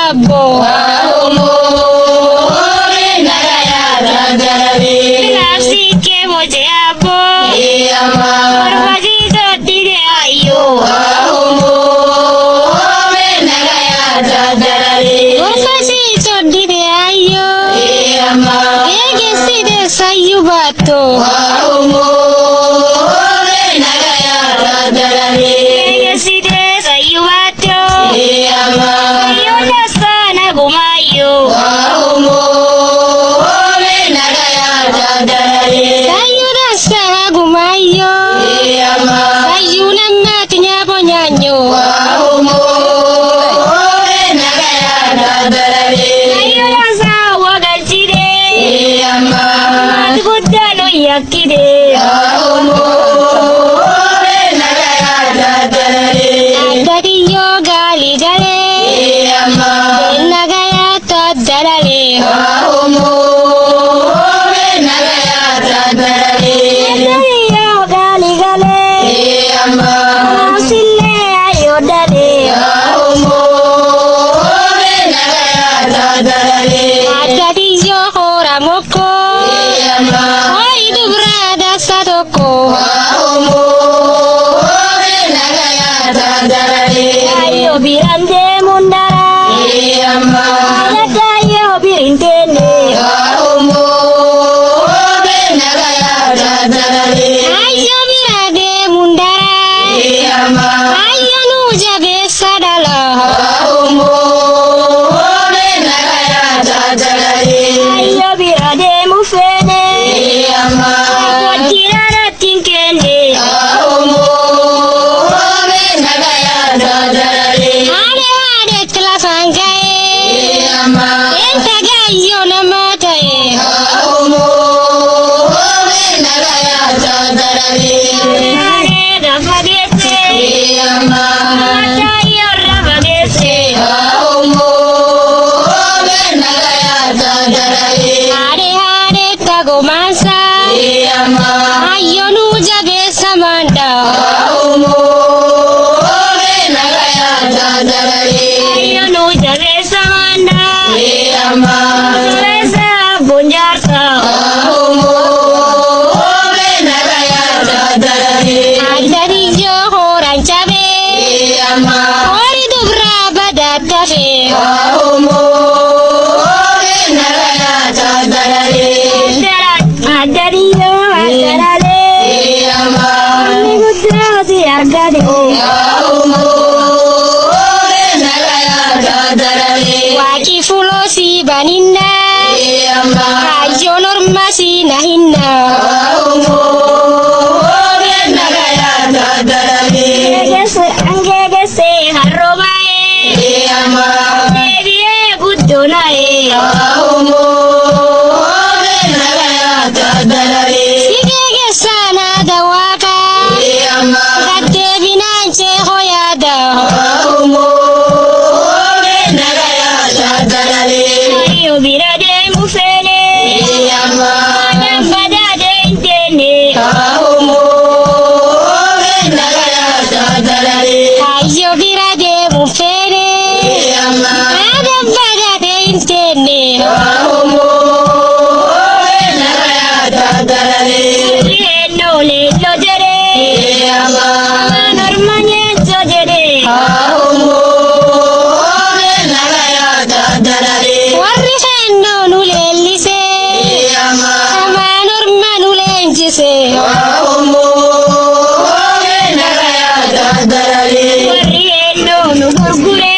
abo Nafsike moje abo Orbaji dodire ayo Orbaji dodire ayo Ege side sayu bato Ege side sayu bato Ayo nasana gumayo Sayu nasana gumayo Sayu namatinya ponyanyo Sayu nasa wagajire Matugudano yakire Adari yoga ligale Nagaya tadarale Adari yoga ligale Sille ayodale Adari yohora moko Oidu brada sadoko Ayo birande mundara Ayo birintene Ayo birande mundara Ayo nujabe sadala Ayo birande mufene Akotirara tinkene Ade ade telasangae Entaga iyo namatae Ade rafagese Mata iyo rafagese Ade ade tagomasa Ayo nujabe samanda Ayo nujabe samanda Suresa bunjarta Adari johoran cabe Ori dubra badatafe Adari yo adarale Migudra si argade Waki fulo si baninna Ayo norma si nahinna Angegese harrobae Deviye guddonae Sigegesa nada waka Gade binanche hoyada Ayo birade mufene Nyambada de intene Ayo birade mufene Nyambada de intene Rieno le lojere Normanye jojere Warri henno nulellise Sama norma nulenjise Warri henno nugurgure